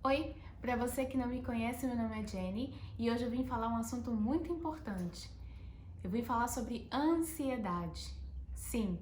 Oi, para você que não me conhece, meu nome é Jenny e hoje eu vim falar um assunto muito importante. Eu vim falar sobre ansiedade. Sim,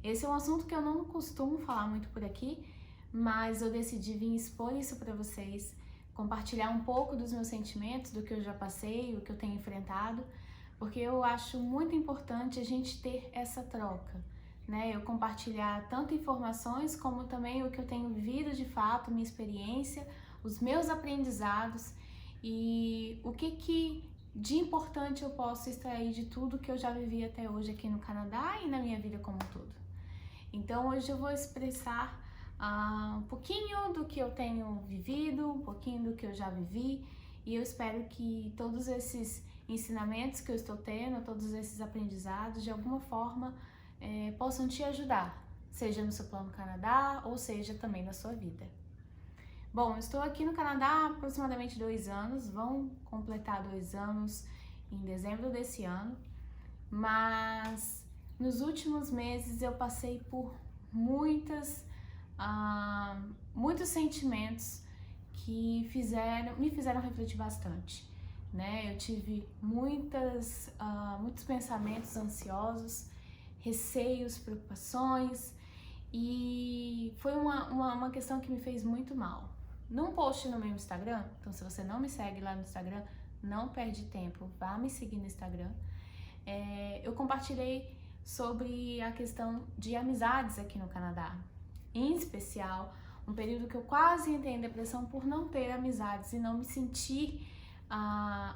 esse é um assunto que eu não costumo falar muito por aqui, mas eu decidi vir expor isso para vocês, compartilhar um pouco dos meus sentimentos, do que eu já passei, o que eu tenho enfrentado, porque eu acho muito importante a gente ter essa troca, né? Eu compartilhar tanto informações como também o que eu tenho vivido de fato, minha experiência, os meus aprendizados e o que de importante eu posso extrair de tudo que eu já vivi até hoje aqui no Canadá e na minha vida como um todo. Então hoje eu vou expressar um pouquinho do que eu tenho vivido, um pouquinho do que eu já vivi e eu espero que todos esses ensinamentos que eu estou tendo, todos esses aprendizados, de alguma forma possam te ajudar, seja no seu plano Canadá ou seja também na sua vida. Bom, estou aqui no Canadá há aproximadamente 2 anos, vão completar 2 anos em dezembro desse ano, mas nos últimos meses eu passei por muitos sentimentos que me fizeram refletir bastante, né? Eu tive muitos pensamentos ansiosos, receios, preocupações e foi uma questão que me fez muito mal. Num post no meu Instagram, então se você não me segue lá no Instagram, não perde tempo, vá me seguir no Instagram. Eu compartilhei sobre a questão de amizades aqui no Canadá. Em especial, um período que eu quase entrei em depressão por não ter amizades e não me sentir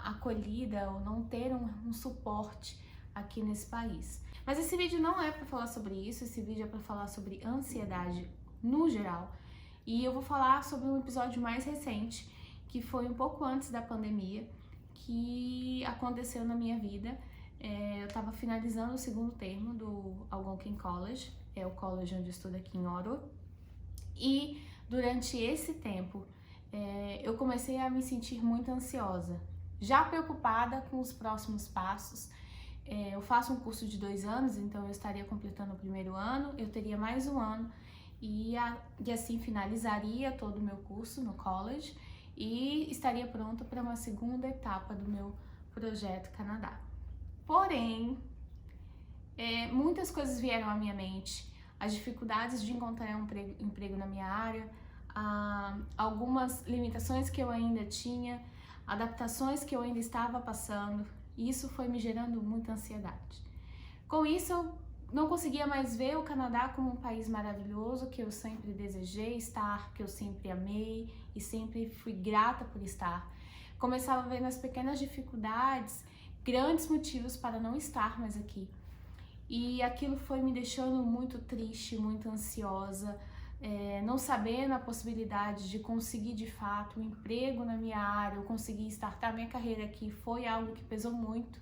acolhida ou não ter um suporte aqui nesse país. Mas esse vídeo não é para falar sobre isso, esse vídeo é para falar sobre ansiedade no geral. E eu vou falar sobre um episódio mais recente, que foi um pouco antes da pandemia, que aconteceu na minha vida. Eu estava finalizando o segundo termo do Algonquin College, é o college onde eu estudo aqui em Ottawa, e durante esse tempo eu comecei a me sentir muito ansiosa, já preocupada com os próximos passos. Eu faço um curso de 2 anos, então eu estaria completando o primeiro ano, eu teria mais um ano e assim finalizaria todo o meu curso no college e estaria pronta para uma segunda etapa do meu projeto Canadá. Porém, muitas coisas vieram à minha mente, as dificuldades de encontrar um emprego na minha área, algumas limitações que eu ainda tinha, adaptações que eu ainda estava passando, e isso foi me gerando muita ansiedade. Com isso, eu não conseguia mais ver o Canadá como um país maravilhoso que eu sempre desejei estar, que eu sempre amei e sempre fui grata por estar. Começava a ver nas pequenas dificuldades grandes motivos para não estar mais aqui. E aquilo foi me deixando muito triste, muito ansiosa, não sabendo a possibilidade de conseguir de fato um emprego na minha área, ou conseguir startar minha carreira aqui, foi algo que pesou muito.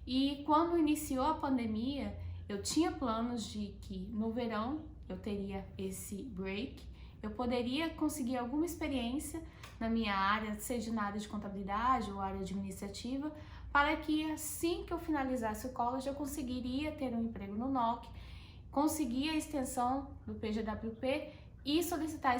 E quando iniciou a pandemia, eu tinha planos de que no verão eu teria esse break, eu poderia conseguir alguma experiência na minha área, seja na área de contabilidade ou área administrativa, para que assim que eu finalizasse o college eu conseguiria ter um emprego no NOC, conseguir a extensão do PGWP e solicitar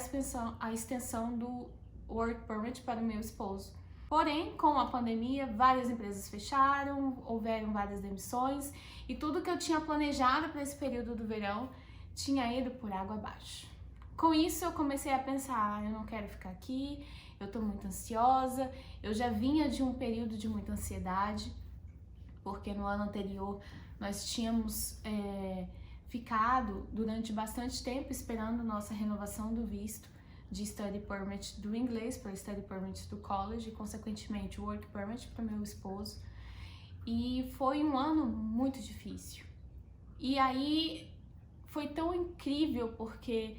a extensão do Work Permit para o meu esposo. Porém, com a pandemia, várias empresas fecharam, houveram várias demissões e tudo que eu tinha planejado para esse período do verão tinha ido por água abaixo. Com isso, eu comecei a pensar, eu não quero ficar aqui, eu tô muito ansiosa, eu já vinha de um período de muita ansiedade, porque no ano anterior nós tínhamos ficado durante bastante tempo esperando nossa renovação do visto de Study Permit do inglês para Study Permit do college e, consequentemente, o Work Permit para meu esposo. E foi um ano muito difícil. E aí foi tão incrível porque,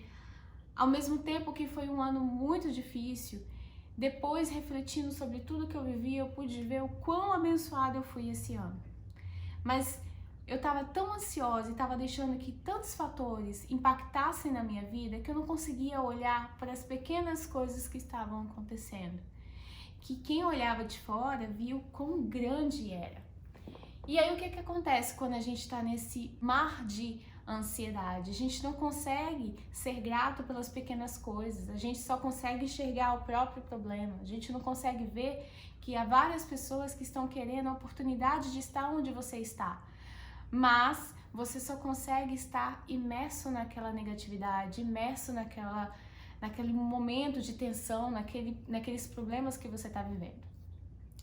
ao mesmo tempo que foi um ano muito difícil, depois, refletindo sobre tudo que eu vivi, eu pude ver o quão abençoada eu fui esse ano. Mas eu estava tão ansiosa e estava deixando que tantos fatores impactassem na minha vida que eu não conseguia olhar para as pequenas coisas que estavam acontecendo. Que quem olhava de fora viu quão grande era. E aí o que acontece quando a gente está nesse mar de a ansiedade. A gente não consegue ser grato pelas pequenas coisas, a gente só consegue enxergar o próprio problema, a gente não consegue ver que há várias pessoas que estão querendo a oportunidade de estar onde você está, mas você só consegue estar imerso naquela negatividade, imerso naquele momento de tensão, naqueles problemas que você está vivendo.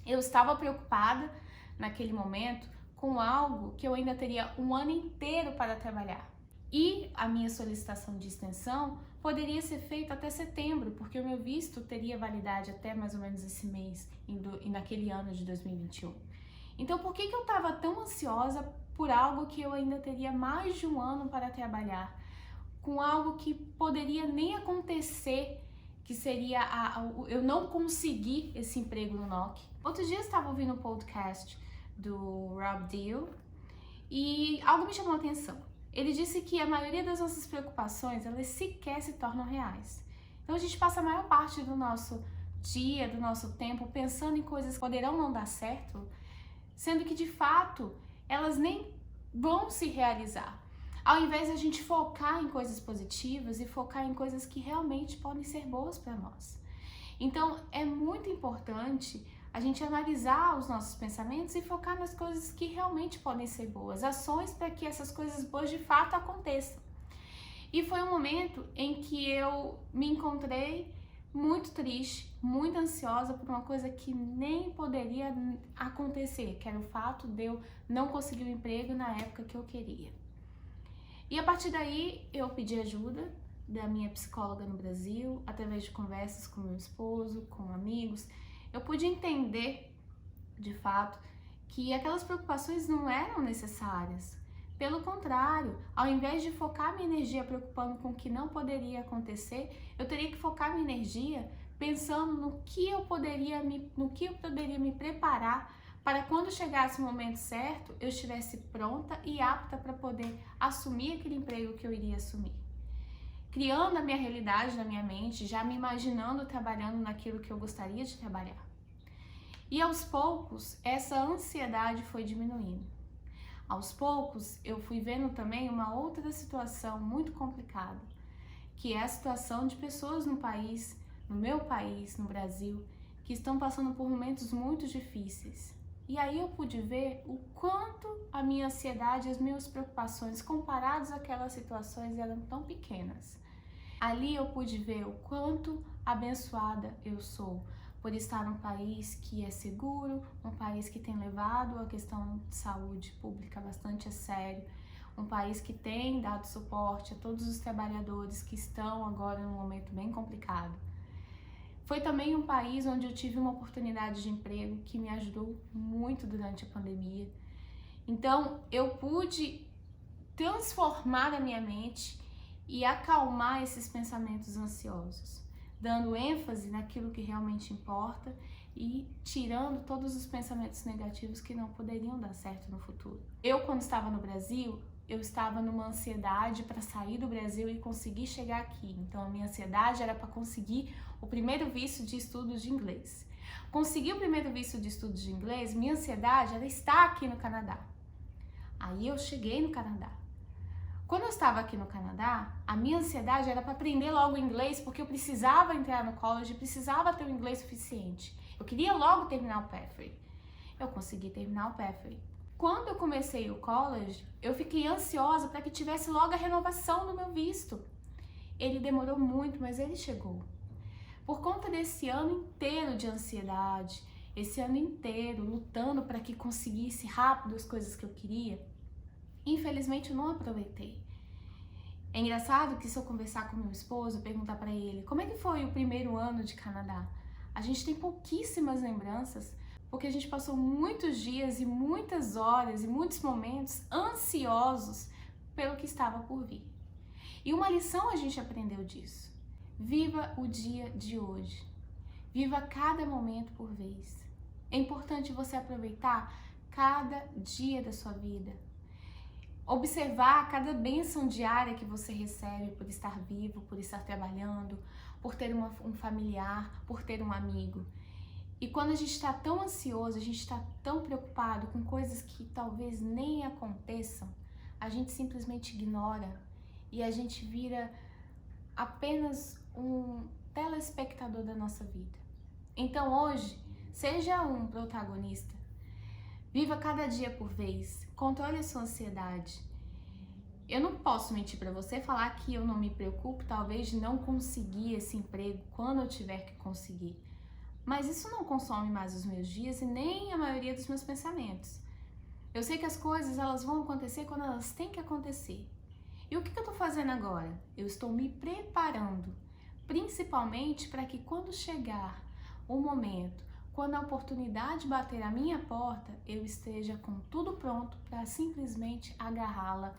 Eu estava preocupada naquele momento com algo que eu ainda teria um ano inteiro para trabalhar. E a minha solicitação de extensão poderia ser feita até setembro, porque o meu visto teria validade até mais ou menos esse mês, naquele ano de 2021. Então, por que eu estava tão ansiosa por algo que eu ainda teria mais de um ano para trabalhar? Com algo que poderia nem acontecer, que seria eu não conseguir esse emprego no NOC. Outro dia eu estava ouvindo um podcast do Rob Deal e algo me chamou a atenção. Ele disse que a maioria das nossas preocupações, elas sequer se tornam reais. Então a gente passa a maior parte do nosso dia, do nosso tempo, pensando em coisas que poderão não dar certo, sendo que de fato elas nem vão se realizar. Ao invés de a gente focar em coisas positivas e focar em coisas que realmente podem ser boas para nós. Então é muito importante a gente analisar os nossos pensamentos e focar nas coisas que realmente podem ser boas, ações para que essas coisas boas de fato aconteçam. E foi um momento em que eu me encontrei muito triste, muito ansiosa por uma coisa que nem poderia acontecer, que era o fato de eu não conseguir o emprego na época que eu queria. E a partir daí eu pedi ajuda da minha psicóloga no Brasil, através de conversas com meu esposo, com amigos. Eu pude entender, de fato, que aquelas preocupações não eram necessárias. Pelo contrário, ao invés de focar minha energia preocupando com o que não poderia acontecer, eu teria que focar minha energia pensando no que eu poderia me preparar para quando chegasse o momento certo, eu estivesse pronta e apta para poder assumir aquele emprego que eu iria assumir. Criando a minha realidade na minha mente, já me imaginando trabalhando naquilo que eu gostaria de trabalhar. E aos poucos, essa ansiedade foi diminuindo. Aos poucos, eu fui vendo também uma outra situação muito complicada, que é a situação de pessoas no país, no meu país, no Brasil, que estão passando por momentos muito difíceis. E aí eu pude ver o quanto a minha ansiedade e as minhas preocupações comparadas àquelas situações eram tão pequenas. Ali eu pude ver o quanto abençoada eu sou por estar num país que é seguro, um país que tem levado a questão de saúde pública bastante a sério, um país que tem dado suporte a todos os trabalhadores que estão agora num momento bem complicado. Foi também um país onde eu tive uma oportunidade de emprego que me ajudou muito durante a pandemia. Então, eu pude transformar a minha mente e acalmar esses pensamentos ansiosos, dando ênfase naquilo que realmente importa e tirando todos os pensamentos negativos que não poderiam dar certo no futuro. Eu, quando estava no Brasil, eu estava numa ansiedade para sair do Brasil e conseguir chegar aqui. Então, a minha ansiedade era para conseguir o primeiro visto de estudos de inglês. Conseguir o primeiro visto de estudos de inglês, minha ansiedade era estar aqui no Canadá. Aí eu cheguei no Canadá. Quando eu estava aqui no Canadá, a minha ansiedade era para aprender logo inglês, porque eu precisava entrar no college, precisava ter o inglês suficiente. Eu queria logo terminar o Pathway. Eu consegui terminar o Pathway. Quando eu comecei o college, eu fiquei ansiosa para que tivesse logo a renovação do meu visto. Ele demorou muito, mas ele chegou. Por conta desse ano inteiro de ansiedade, esse ano inteiro lutando para que conseguisse rápido as coisas que eu queria, infelizmente eu não aproveitei. É engraçado que se eu conversar com meu esposo, perguntar para ele como é que foi o primeiro ano de Canadá, a gente tem pouquíssimas lembranças, porque a gente passou muitos dias e muitas horas e muitos momentos ansiosos pelo que estava por vir. E uma lição a gente aprendeu disso. Viva o dia de hoje. Viva cada momento por vez. É importante você aproveitar cada dia da sua vida. Observar cada bênção diária que você recebe por estar vivo, por estar trabalhando, por ter um familiar, por ter um amigo. E quando a gente está tão ansioso, a gente está tão preocupado com coisas que talvez nem aconteçam, a gente simplesmente ignora e a gente vira apenas um telespectador da nossa vida. Então hoje, seja um protagonista, viva cada dia por vez, controle a sua ansiedade. Eu não posso mentir para você, falar que eu não me preocupo, talvez, de não conseguir esse emprego quando eu tiver que conseguir. Mas isso não consome mais os meus dias e nem a maioria dos meus pensamentos. Eu sei que as coisas elas vão acontecer quando elas têm que acontecer. E o que eu estou fazendo agora? Eu estou me preparando, principalmente para que quando chegar o momento, quando a oportunidade bater à minha porta, eu esteja com tudo pronto para simplesmente agarrá-la,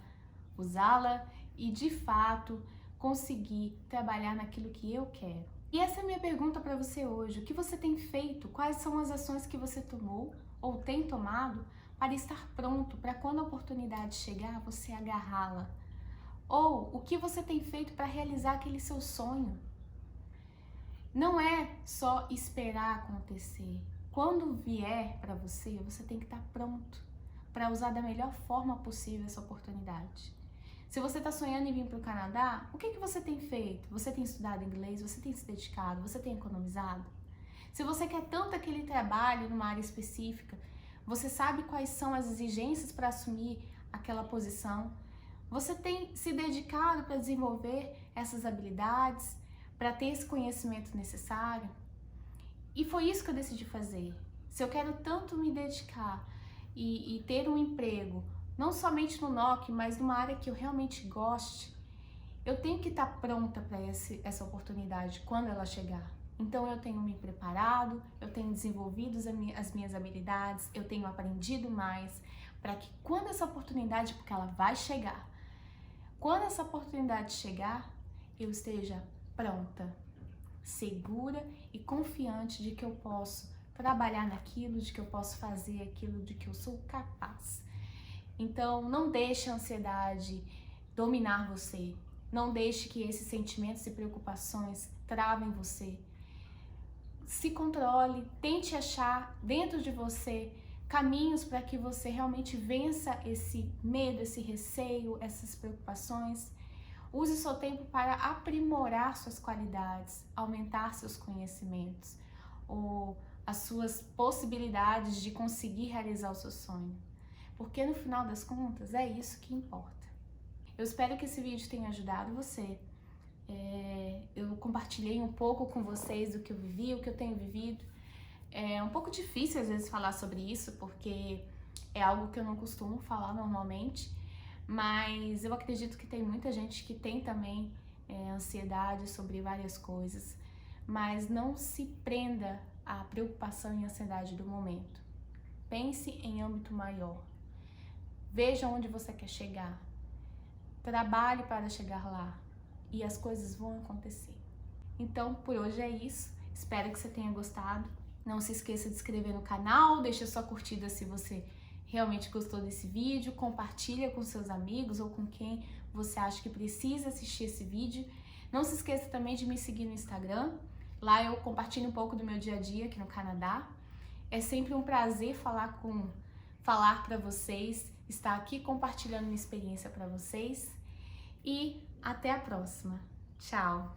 usá-la e de fato conseguir trabalhar naquilo que eu quero. E essa é a minha pergunta para você hoje. O que você tem feito? Quais são as ações que você tomou ou tem tomado para estar pronto para quando a oportunidade chegar, você agarrá-la? Ou o que você tem feito para realizar aquele seu sonho? Não é só esperar acontecer. Quando vier para você, você tem que estar pronto para usar da melhor forma possível essa oportunidade. Se você está sonhando em vir para o Canadá, o que você tem feito? Você tem estudado inglês? Você tem se dedicado? Você tem economizado? Se você quer tanto aquele trabalho numa área específica, você sabe quais são as exigências para assumir aquela posição? Você tem se dedicado para desenvolver essas habilidades, para ter esse conhecimento necessário? E foi isso que eu decidi fazer. Se eu quero tanto me dedicar e ter um emprego, não somente no NOC, mas numa área que eu realmente goste, eu tenho que estar pronta para essa oportunidade quando ela chegar. Então eu tenho me preparado, eu tenho desenvolvido as minhas habilidades, eu tenho aprendido mais para que quando essa oportunidade, porque ela vai chegar, quando essa oportunidade chegar, eu esteja pronta, segura e confiante de que eu posso trabalhar naquilo, de que eu posso fazer aquilo, de que eu sou capaz. Então, não deixe a ansiedade dominar você. Não deixe que esses sentimentos e preocupações travem você. Se controle, tente achar dentro de você caminhos para que você realmente vença esse medo, esse receio, essas preocupações. Use o seu tempo para aprimorar suas qualidades, aumentar seus conhecimentos ou as suas possibilidades de conseguir realizar o seu sonho. Porque no final das contas é isso que importa. Eu espero que esse vídeo tenha ajudado você. Eu compartilhei um pouco com vocês do que eu vivi, o que eu tenho vivido. É um pouco difícil às vezes falar sobre isso, porque é algo que eu não costumo falar normalmente, mas eu acredito que tem muita gente que tem também ansiedade sobre várias coisas, mas não se prenda à preocupação e ansiedade do momento. Pense em âmbito maior. Veja onde você quer chegar. Trabalhe para chegar lá e as coisas vão acontecer. Então, por hoje é isso. Espero que você tenha gostado. Não se esqueça de se inscrever no canal, deixa sua curtida se você realmente gostou desse vídeo, compartilha com seus amigos ou com quem você acha que precisa assistir esse vídeo. Não se esqueça também de me seguir no Instagram. Lá eu compartilho um pouco do meu dia a dia aqui no Canadá. É sempre um prazer falar para vocês, estar aqui compartilhando minha experiência para vocês. E até a próxima. Tchau!